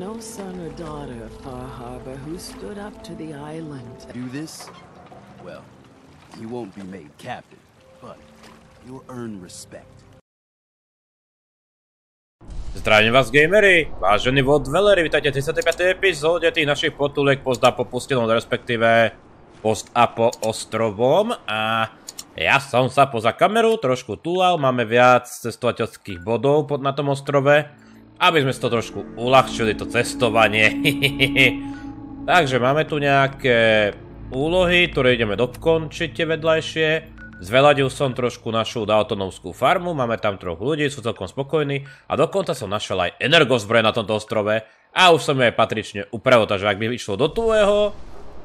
no son or daughter of Far Harbor who stood up to the island. Do this? Well, you won't be made captain, but you'll earn respect. Zdravím vás, gamery, vážení vodveleri, vítajte v 35. epizóde tých našich potulek post-apo pustenom, respektíve post-apo ostrovom. A ja som sa poza kameru trošku túlal, máme viac cestovateľských bodov na tom ostrove, aby sme si to trošku uľahčili, to cestovanie. Takže máme tu nejaké úlohy, ktoré ideme dokončiť tie vedľajšie. Zveľadil som trošku našu daltonovskú farmu, máme tam troch ľudí, sú celkom spokojní a dokonca som našiel aj energozbroj na tomto ostrove a už som ju aj patrične upravil, takže ak by išlo do tvojho,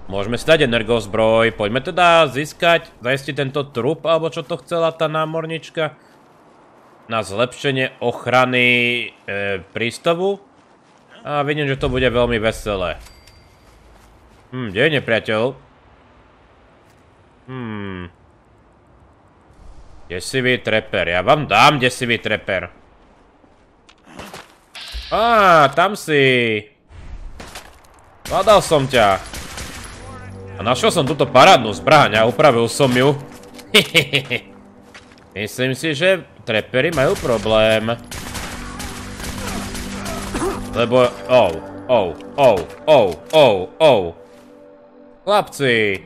môžeme si dať energozbroj. Poďme teda zaistiť tento trup, alebo čo to chcela tá námornička, na zlepšenie ochrany prístavu a vidím, že to bude veľmi veselé. Kde je nepriateľ? Desivý trapper, ja vám dám desivý trapper. Tam si. Hľadal som ťa. A našiel som túto parádnu zbraň a upravil som ju. Myslím si, že trappery majú problém. Lebo, Chlapci,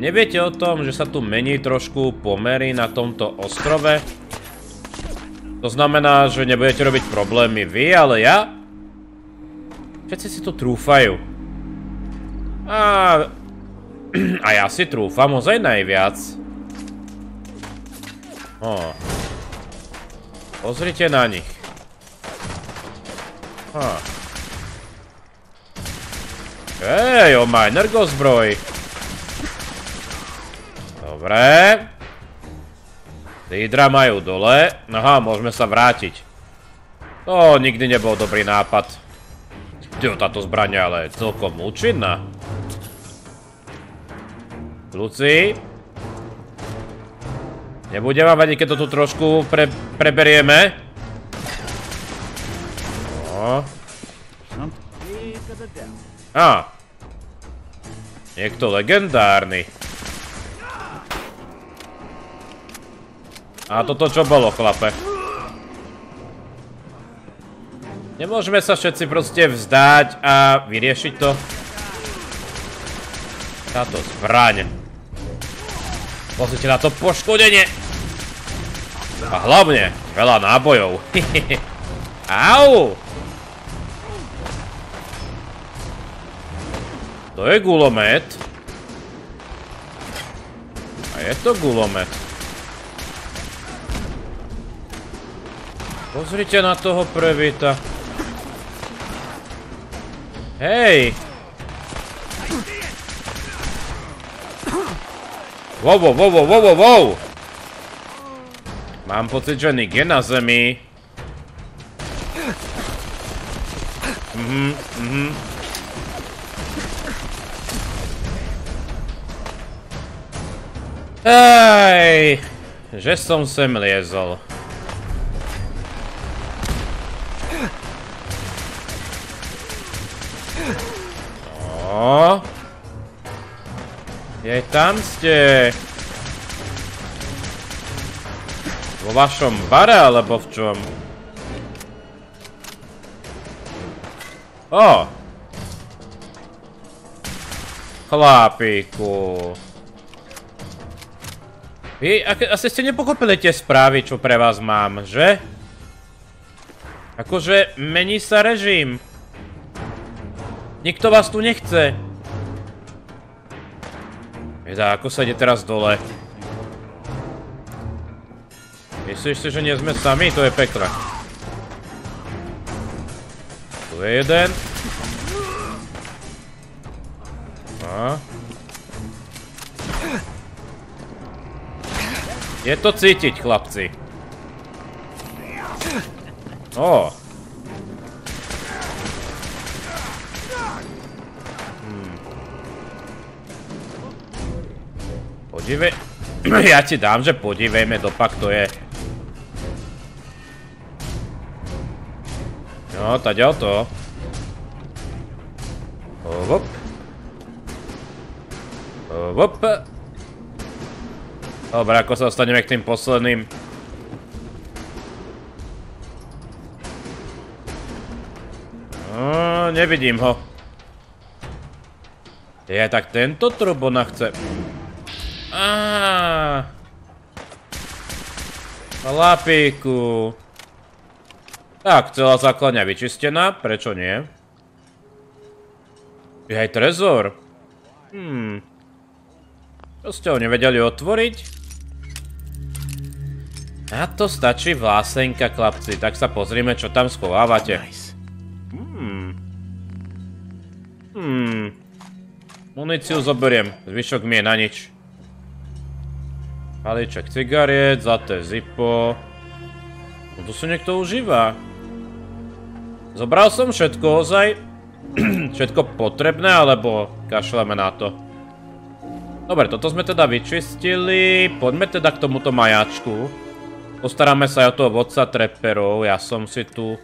neviete o tom, že sa tu mení trošku pomery na tomto ostrove? To znamená, že nebudete robiť problémy vy, ale ja? Všetci si to trúfajú. A ja si trúfam ozaj najviac. Pozrite na nich. Hej, on má energozbroj. Dobre. Lídra majú dole. Aha, môžeme sa vrátiť. To nikdy nebol dobrý nápad. Táto zbraň je ale celkom účinná. Kľúci. Nebude vám vadiť, keď to tu trošku preberieme. Niekto legendárny. A toto čo bolo, chlape? Nemôžeme sa všetci proste vzdať a vyriešiť to? Táto zbraň. Pozrite na to poškodenie. A hlavne veľa nábojov. Au! To je gulomet. A je to gulomet. Pozrite na toho prevíta. Hej! Wow. Mám pocit, že Nick je na zemi. Hej! Že som sem liezol. Tam ste. Vo vašom bare, alebo v čom? Chlapíku. Vy asi ste nepochopili tie správy, čo pre vás mám, že? Akože mení sa režim. Nikto vás tu nechce. Ako sa ide teraz dole? Myslíš si, že nie sme sami? To je pekné. Tu je jeden. Je to cítiť, chlapci. Ja ti dám, že podívejme, dopak to je. No, taďal to. Hop. Hop. Dobre, ako sa dostaneme k tým posledným? Nevidím ho. Tak tento trup ona chce. Chlapíku. Tak, celá základňa vyčistená, prečo nie? Je aj trezor. Čo ste ho nevedeli otvoriť? Na to stačí vlásenka, chlapci, tak sa pozrime, čo tam schovávate. Muníciu zoberiem, zvyšok mi je na nič. Balíček cigariet, zlaté zipo. No to si niekto užíva. Zobral som všetko ozaj. Všetko potrebné, alebo kašleme na to. Dobre, toto sme teda vyčistili. Poďme teda k tomuto majáčku. Postaráme sa aj o toho vodca TRAPPERov. Ja som si tu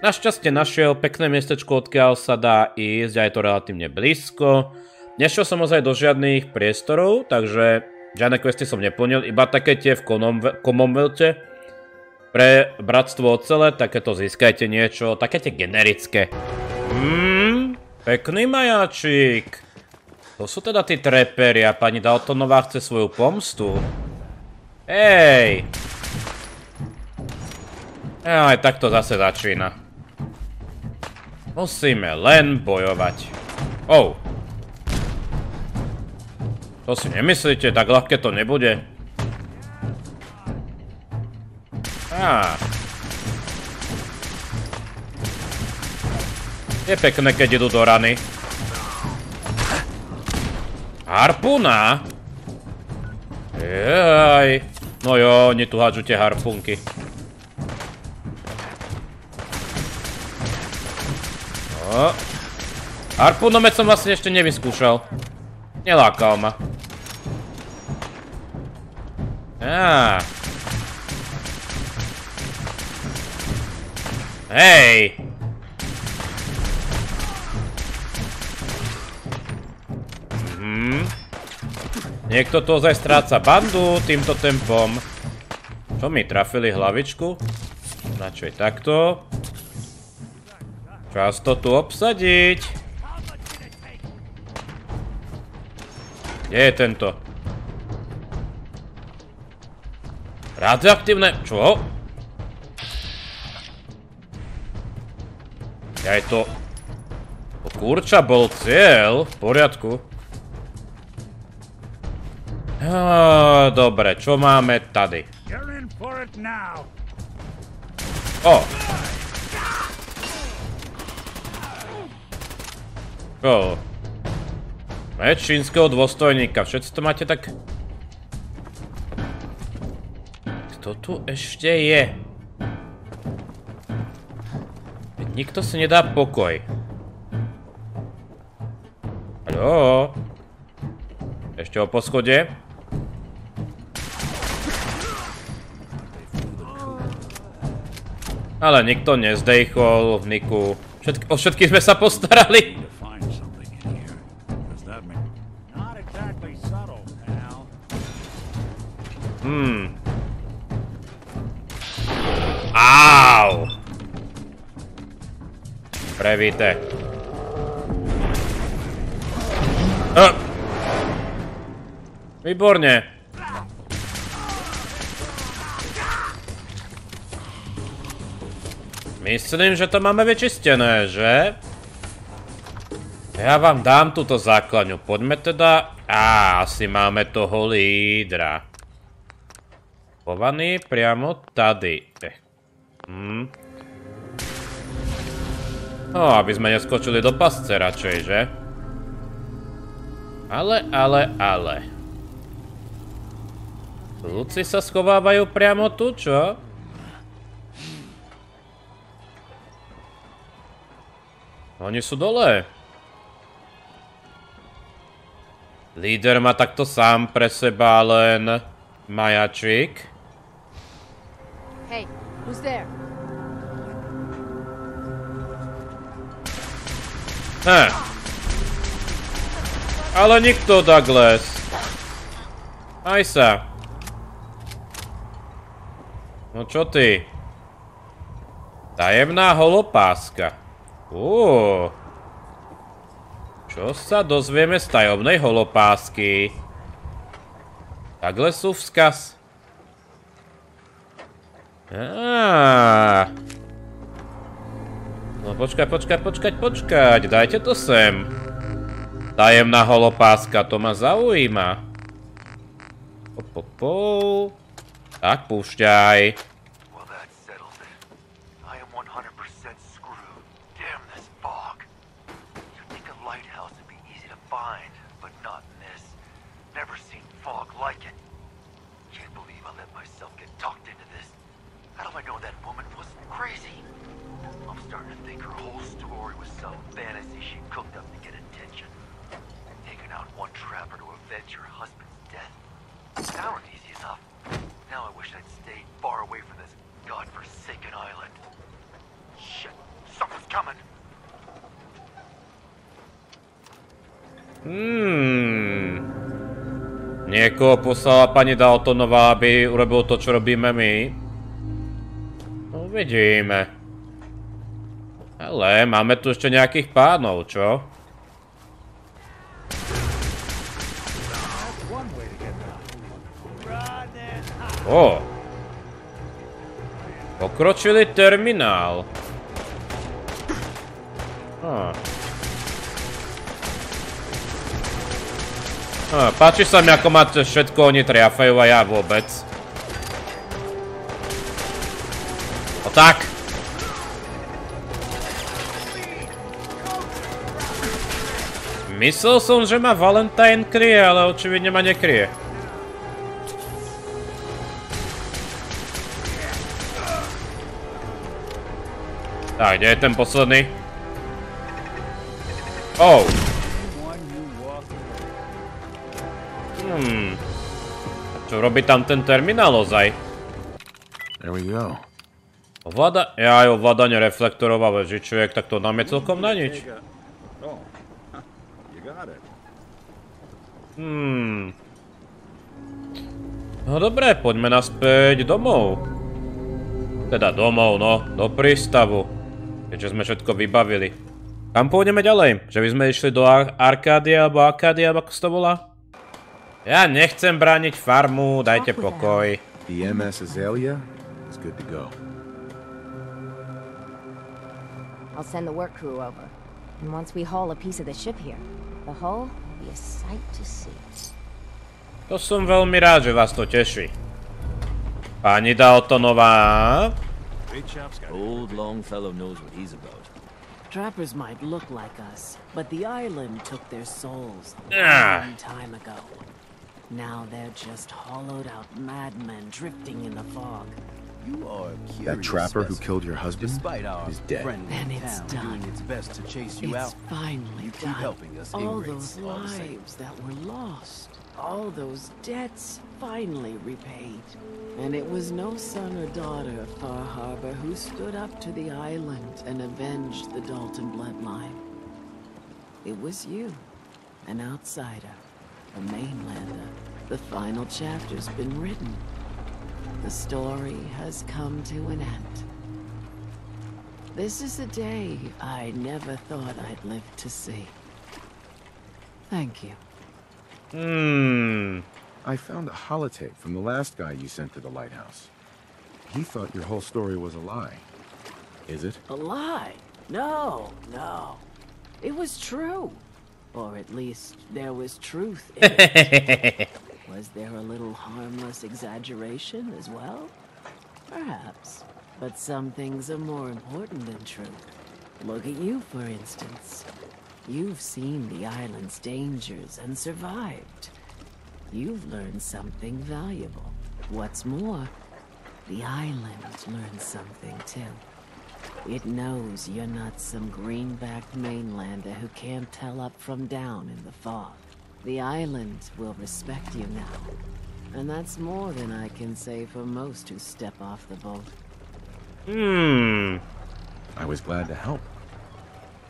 našťastie našiel pekné miestečko, odkiaľ sa dá ísť. A je to relatívne blízko. Nešiel som ozaj do žiadnych priestorov, takže žiadne questy som neplnil. Iba také tie v Commonwealthe. Pre bratstvo ocele, takéto získajte niečo. Také tie generické. Pekný majáčik. To sú teda tí trapperi a pani Daltonová chce svoju pomstu. Hej. Aj tak to zase začína. Musíme len bojovať. To si nemyslíte, tak ľahké to nebude. Je pekné, keď idú do rany. Harpúna? Jaj. No jo, oni tu hádžu tie harpúnky. Harpúnomet som vlastne ešte nevyskúšal. Nelákal ma. Hej! Niekto tu ozaj stráca bandu týmto tempom. Čo mi trafili hlavičku? Radšej takto. Čas to tu obsadiť. Kde je tento? Radioaktívne... Čo? Aj to... Kurča bol cieľ. V poriadku. Dobre, čo máme tady? Meč čínskeho dôstojníka. Všetci to máte tak... Kto tu ešte je? Nikto si nedá pokoj. Haló? Ešte o poschode? Ale nikto nezdejchol v Niku. O všetkých sme sa postarali. Au! Prevíte. Výborne. Myslím, že to máme vyčistené, že? Ja vám dám túto základňu. Poďme teda... asi máme toho lídra. Chovaný priamo tady. No, aby sme neskočili do pasce radšej, že? Ale. Ľudci sa schovávajú priamo tu, čo? Oni sú dole. Líder má takto sám pre seba len majačik. Hey, who's there? Ale nikto, Douglas. Aj sa. No čo ty? Tajemná holopáska. Čo sa dozvieme z tajomnej holopásky? Douglasov vzkaz. No počkať. Dajte to sem. Tajemná holopáska, to ma zaujíma. Tak, púšťaj. Niekoho poslala pani Daltonová, aby urobil to, čo robíme my. Uvidíme. Ale máme tu ešte nejakých pánov, čo? Pokročilý terminál. Páči sa mi, ako ma všetko oni triafajú a ja vôbec. O tak! Myslel som, že ma Valentine kryje, ale očividne ma nekryje. Tak, kde je ten posledný? Čo robí tam ten terminál ozaj? Ovládanie reflektorov a vežičiek, tak to nám je celkom na nič. No dobré, poďme naspäť domov. Teda domov, no, do prístavu. Keďže sme všetko vybavili. Kam pôjdeme ďalej? Že by sme išli do Arkádia, alebo Akádia, ako sa to volá? Ja nechcem brániť farmu, dajte pokoj. The MS Azalea is good to go. I'll send the work crew over. And once we haul a piece of the ship here, the hull will be a sight to see. To som veľmi rád, že vás to teší. Pani Daltonová. Old Longfellow knows what he's about. Trappers might look like us, but the island took their souls a long time ago. Now they're just hollowed-out madmen drifting in the fog. You are that trapper who killed your husband is dead. And it's done. Its best to chase you out. Finally Keep helping us. All those lives that were lost, all those debts finally repaid. And it was no son or daughter of Far Harbor who stood up to the island and avenged the Dalton bloodline. It was you, an outsider. A mainlander. The final chapter's been written. The story has come to an end. This is a day I never thought I'd live to see. Thank you. I found a holotape from the last guy you sent to the lighthouse. He thought your whole story was a lie. Is it? A lie? No. It was true. Or at least there was truth in it. Was there a little harmless exaggeration as well? Perhaps. But some things are more important than truth. Look at you, for instance. You've seen the island's dangers and survived. You've learned something valuable. What's more, the island learned something too. It knows you're not some greenbacked mainlander who can't tell up from down in the fog. The island will respect you now. And that's more than I can say for most who step off the boat. I was glad to help.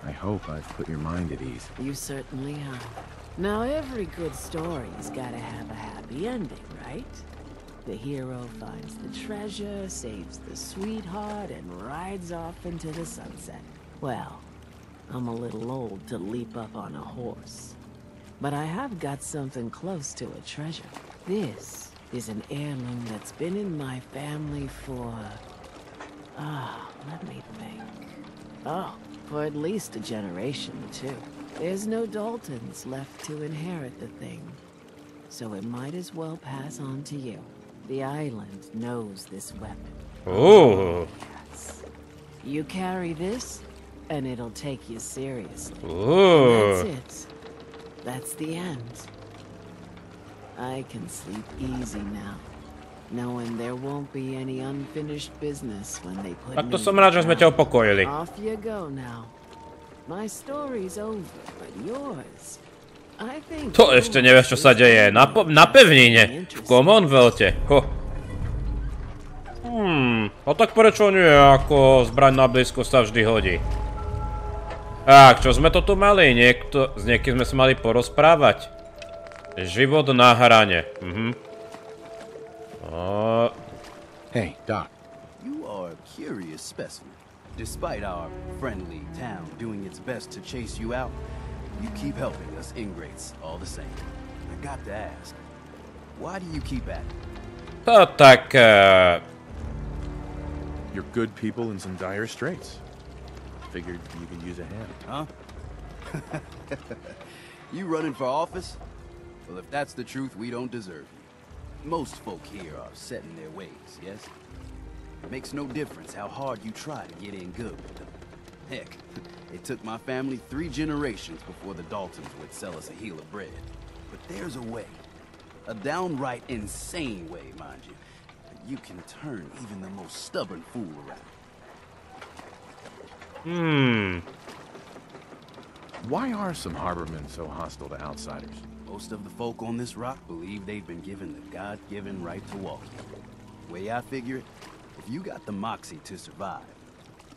I hope I've put your mind at ease. You certainly have. Now, every good story's gotta have a happy ending, right? The hero finds the treasure, saves the sweetheart, and rides off into the sunset. Well, I'm a little old to leap up on a horse, but I have got something close to a treasure. This is an heirloom that's been in my family for... let me think. Oh, for at least a generation or two. There's no Daltons left to inherit the thing, so it might as well pass on to you. The island knows this weapon. Ooh. Yes. You carry this, and it'll take you seriously. Ooh. And that's it. That's the end. I can sleep easy now, knowing there won't be any unfinished business when they put Tak me to som in rád, že sme ťa trial. upokojili. Off you go now. My story's over, but yours, I think... To ešte nevieš, čo sa deje. Na pevnine. V Commonwealthe. A tak prečo nie? Ako zbraň na blízko sa vždy hodí. Tak, čo sme to tu mali? S niekým sme sa mali porozprávať. Život na hrane. Hey, Doc. You are a curious specimen. Despite our friendly town doing its best to chase you out, you keep helping us ingrates all the same. I got to ask, why do you keep at it? To tak... You're good people in some dire straits. Figured you could use a hand. Huh? You running for office? Well, if that's the truth, we don't deserve you. Most folk here are set in their ways, yes? It makes no difference how hard you try to get in good with them. Heck, it took my family 3 generations before the Daltons would sell us a heel of bread. But there's a way. A downright insane way, mind you. That you can turn even the most stubborn fool around. Why are some harbormen so hostile to outsiders? Most of the folk on this rock believe they've been given the God-given right to walk here. The way I figure it, if you got the moxie to survive,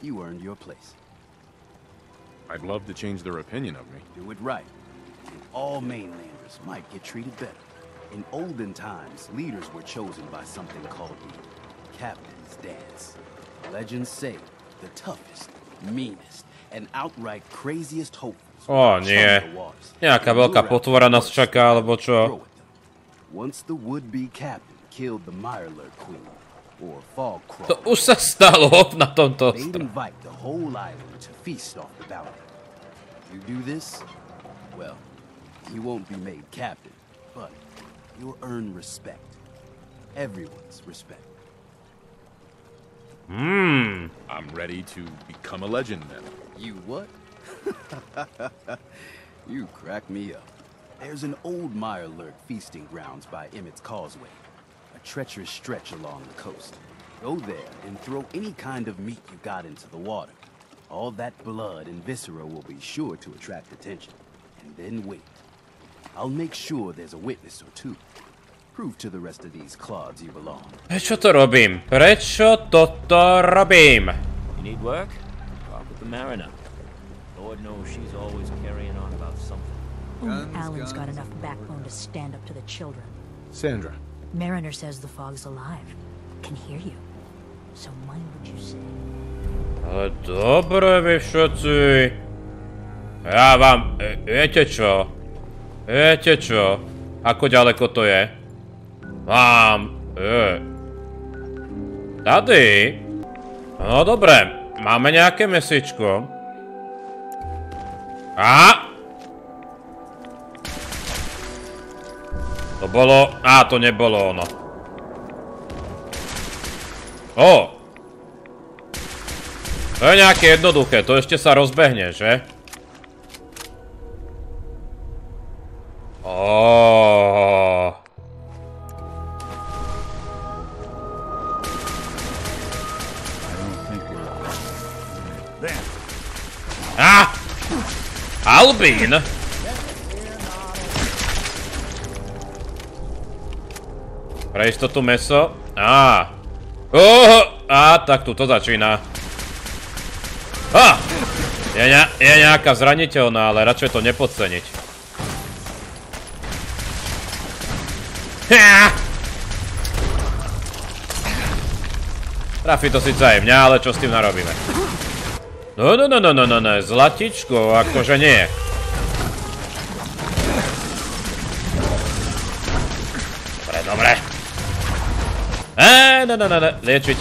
you earned your place. I'd love to change their opinion of me. Do it right, and all mainlanders might get treated better. In olden times, leaders were chosen by something called the Captain's Dance. Legends say the toughest, meanest, and outright craziest hopefuls O nie. Nejaká veľká potvora nás čaká, alebo čo? Once the would-be captain killed the Mirelurk Queen, or Fog Crawl, To už sa stalo na tomto they'd ostrove. invite the whole island to feast off the bounty. You do this, well, you won't be made captain, but you'll earn respect. Everyone's respect. I'm ready to become a legend then. You what? You crack me up. There's an old Mirelurk feasting grounds by Emmett's Causeway, a treacherous stretch along the coast. Go there and throw any kind of meat you got into the water. All that blood and viscera will be sure to attract attention. And then wait. I'll make sure there's a witness or two. Prove to the rest of these clods you belong. Prečo to robím? Prečo toto robím? You need work? Talk with the mariner. Lord knows she's always carrying on about something. Only Alan's got enough backbone to stand up to the children. Sandra. Mariner says the fog's alive. Can hear you. So mind what you say. Ale dobre vy všetci. Ja vám... Viete čo? Viete čo? Ako ďaleko to je? Mám... Tady? No dobre. Máme nejaké mesičko. To bolo... to nebolo ono. To je nejaké jednoduché, to ešte sa rozbehne, že? Albín? Pre istotu meso? Tak tu to začína. Je nejaká zraniteľná, ale radšej to nepodceniť. Trafí to síce aj mňa, ale čo s tým narobíme? No, zlatičko, akože nie. Dobre. Liečiť.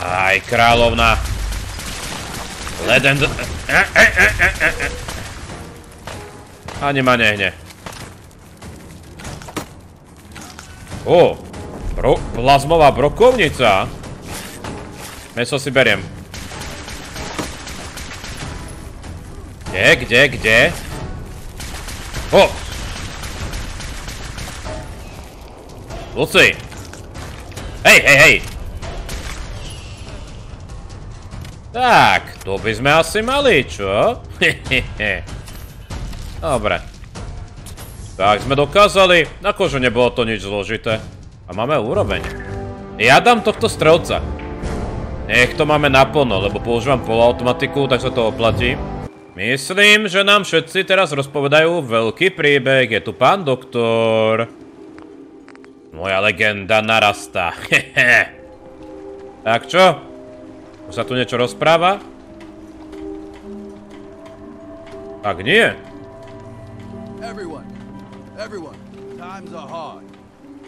Aj, kráľovna. Leden... Ani ma nehne. Ó, plazmová brokovnica. Meso si beriem. Kde? Ó! Luci! Hej! Tak, to by sme asi mali, čo? Dobre. Tak sme dokázali, akože nebolo to nič zložité. A máme úroveň. Ja dám tohto strelca. Nech to máme naplno, lebo používam polautomatiku, tak sa to oplatí. Myslím, že nám všetci teraz rozpovedajú veľký príbeh. Je tu pán doktor. Moja legenda narastá. Tak čo? Už sa tu niečo rozpráva? Tak nie. Everyone, times are hard.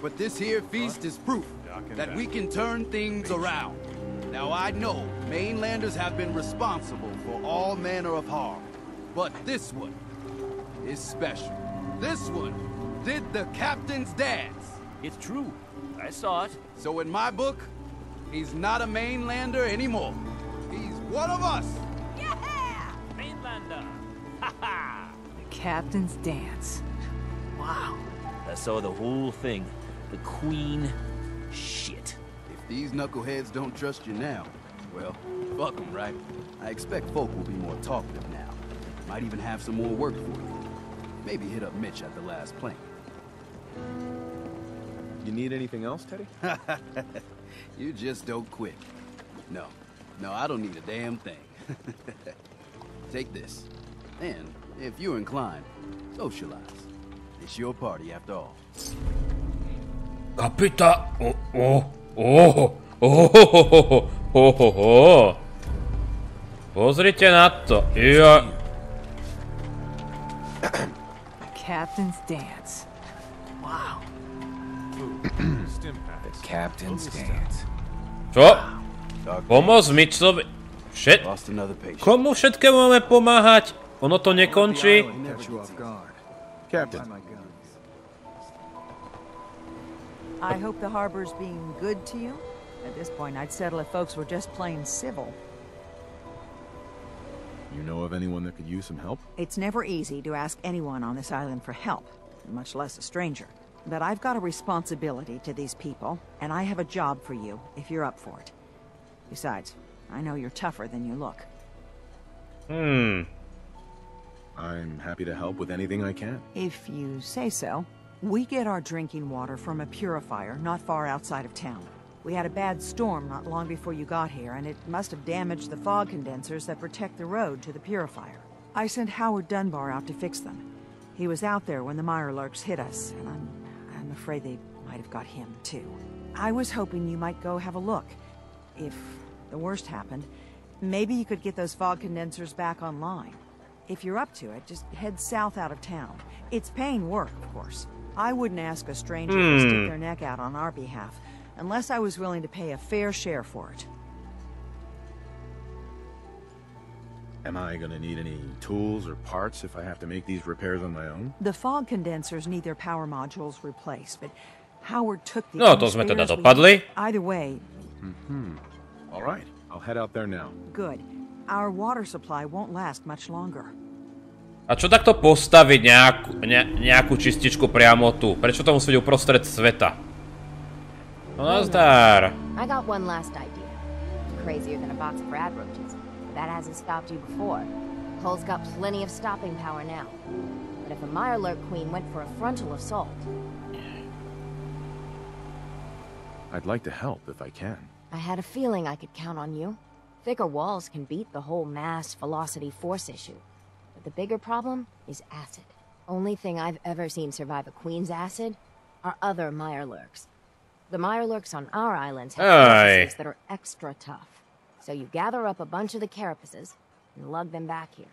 But this here feast is proof that we can turn things around. Now I know mainlanders have been responsible for all manner of harm. But this one is special. This one did the captain's dance. It's true. I saw it. So in my book, he's not a mainlander anymore. He's one of us. Yeah! Mainlander. Ha ha! The captain's dance. Wow. I saw the whole thing. The queen. Shit. If these knuckleheads don't trust you now, well, fuck them, right? I expect folk will be more talkative now. Might even have some more work for you. Maybe hit up Mitch at the last plane. You need anything else, Teddy? You just don't quit. No, I don't need a damn thing. Take this. And, if you're inclined, socialize. It's your party after all. Pozrite na to. Captain's dance. Wow. The captain's dance. Čo? Pomôcť Mitchovi. Lost another patient. Komu všetkému máme pomáhať? Ono to nekončí. Captain. I hope the harbor's being good to you. At this point, I'd settle if folks were just plain civil. You know of anyone that could use some help? It's never easy to ask anyone on this island for help, much less a stranger. But I've got a responsibility to these people, and I have a job for you if you're up for it. Besides, I know you're tougher than you look. I'm happy to help with anything I can. If you say so. We get our drinking water from a purifier not far outside of town. We had a bad storm not long before you got here, and it must have damaged the fog condensers that protect the road to the purifier. I sent Howard Dunbar out to fix them. He was out there when the Mirelurks hit us, and I'm afraid they might have got him, too. I was hoping you might go have a look. If the worst happened, maybe you could get those fog condensers back online. If you're up to it, just head south out of town. It's paying work, of course. I wouldn't ask a stranger to stick their neck out on our behalf, unless I was willing to pay a fair share for it. Am I gonna need any tools or parts if I have to make these repairs on my own? The fog condensers need their power modules replaced, but Howard took the No, to sme teda dopadli. Either way. All right, I'll head out there now. Good. Our water supply won't last much longer. A čo takto postaviť nejakú čističku priamo tu? Prečo to musí byť uprostred sveta? No nazdar. I got one last idea. Crazier than a box of rat roaches. That hasn't stopped you before. Hull's got plenty of stopping power now. But if a Mirelurk queen went for a frontal assault... I'd like to help if I can. I had a feeling I could count on you. Thicker walls can beat the whole mass velocity force issue. But the bigger problem is acid. Only thing I've ever seen survive a queen's acid are other Mirelurks. The Mirelurks on our islands have carapaces that are extra tough. So you gather up a bunch of the carapaces and lug them back here.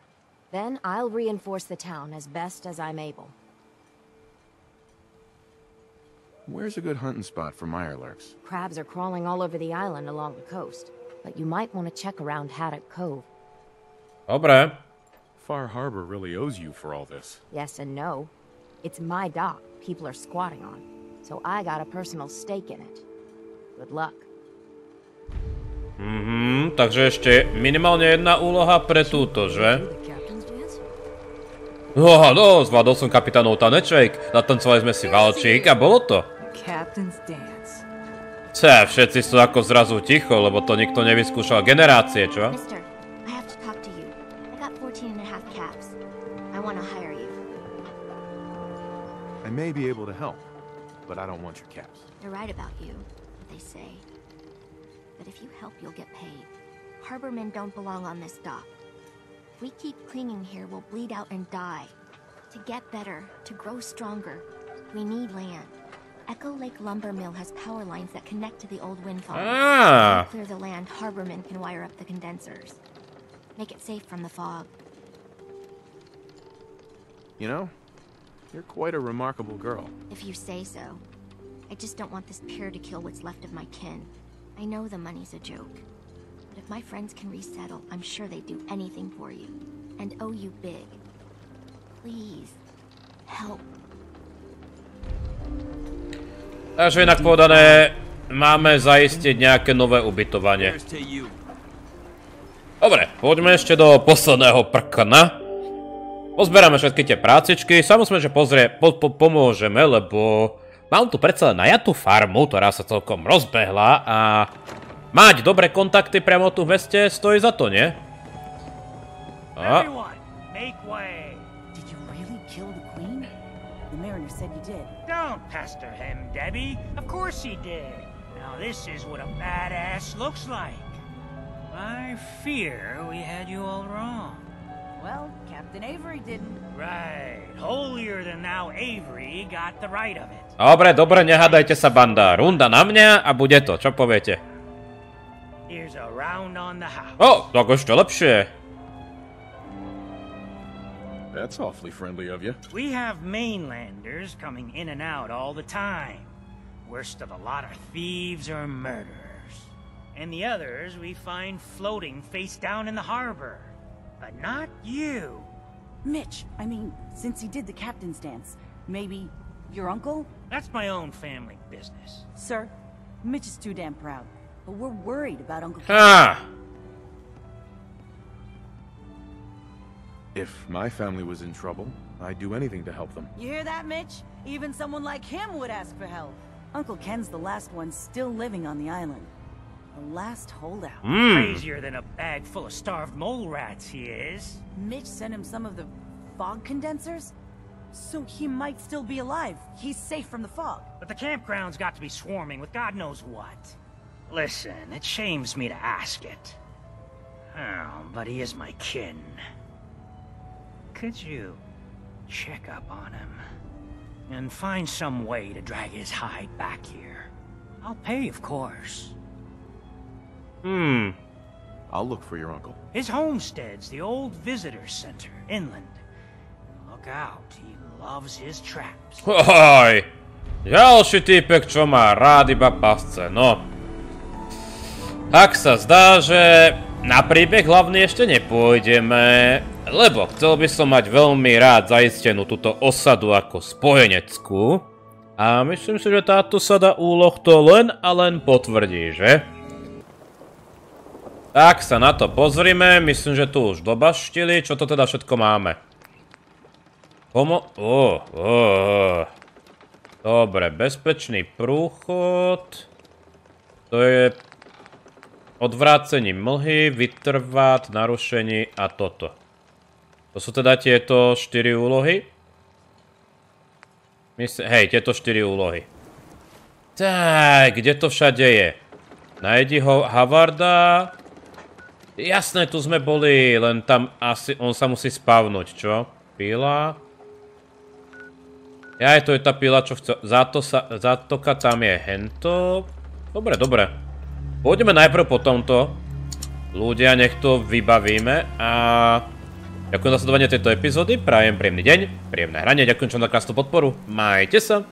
Then I'll reinforce the town as best as I'm able. Where's a good hunting spot for Mirelurks? Crabs are crawling all over the island along the coast, but you might want to check around Haddock Cove. Dobre. Far Harbor really owes you for all this. Yes and no. It's my dock people are squatting on, so I got a personal stake in it. Good luck. Takže ešte minimálne jedna úloha pre túto, že? No, zvládol som kapitánov taneček, natancovali sme si valčík a bolo to. Všetci sú ako zrazu ticho, lebo to nikto nevyskúšal generácie, čo? Mister, I have to talk to you. I got 14.5 caps. I want to hire you. I may be able to help, but I don't want your caps. They're right about you, what they say. But if you help, you'll get paid. Harbormen don't belong on this dock. If we keep clinging here, we'll bleed out and die. To get better, to grow stronger, we need land. Echo Lake Lumber Mill has power lines that connect to the old wind farm. To clear the land, harbormen can wire up the condensers. Make it safe from the fog. You know, you're quite a remarkable girl. If you say so. I just don't want this pier to kill what's left of my kin. I know the money's a joke. But if my friends can resettle, I'm sure they'd do anything for you. And owe you big. Please, help. Takže inak povedané, máme zaistiť nejaké nové ubytovanie. Dobre, poďme ešte do posledného prkna. Pozberáme všetky tie prácičky, samozrejme, že pomôžeme, lebo mám tu predsa len najatú farmu, ktorá sa celkom rozbehla a mať dobré kontakty priamo tu v meste stojí za to, nie? Everyone, make way. Did you really kill the queen? The mariner said you did. Don't pester him, Debbie. Of course he did. Now this is what a badass looks like. I fear we had you all wrong. Well, Captain Avery didn't. Right. Holier than thou Avery got the right of it. Dobre, nehádajte sa, banda. Runda na mňa a bude to. Čo poviete? Here's a round on the house. Tak ešte lepšie. That's awfully friendly of you. We have mainlanders coming in and out all the time. Worst of the lot are thieves or murderers. And the others we find floating face down in the harbor. But not you. Mitch, I mean, since he did the captain's dance, maybe your uncle? That's my own family business. Sir, Mitch is too damn proud. But we're worried about Uncle If my family was in trouble, I'd do anything to help them. You hear that, Mitch? Even someone like him would ask for help. Uncle Ken's the last one still living on the island. The last holdout. Crazier than a bag full of starved mole rats, he is. Mitch sent him some of the fog condensers? So he might still be alive. He's safe from the fog. But the campground's got to be swarming with God knows what. Listen, it shames me to ask it. Oh, but he is my kin. Could you check up on him and find some way to drag his hide back here? I'll pay, of course. I'll look for your uncle. His homestead's the old visitor center, inland. Look out, he loves his traps. Oj, ďalší týpek, čo má rád iba pasce, no. Tak sa zdá, že na príbeh hlavný ešte nepôjdeme, lebo chcel by som mať veľmi rád zaistenú túto osadu ako spojeneckú. A myslím si, že táto sada úloh to len a len potvrdí, že? Tak sa na to pozrime, myslím, že tu už dobaštili, čo to teda všetko máme. Dobre, bezpečný prúchod. To je odvrácenie mlhy, vytrvať, narušení a toto. To sú teda tieto 4 úlohy? Hej, tieto 4 úlohy. Tak, kde to všade je? Najdi ho Havarda. Jasné, tu sme boli, len tam asi on sa musí spavnúť, čo? Pila. Jaj, to je tá pila, čo chce. Zátoka tam je hento. Dobre, dobre. Pôjdeme najprv po tomto. Ľudia, nech to vybavíme a... Ďakujem za sledovanie tejto epizódy, prajem príjemný deň, príjemné hranie, ďakujem čo za krásnu podporu, majte sa.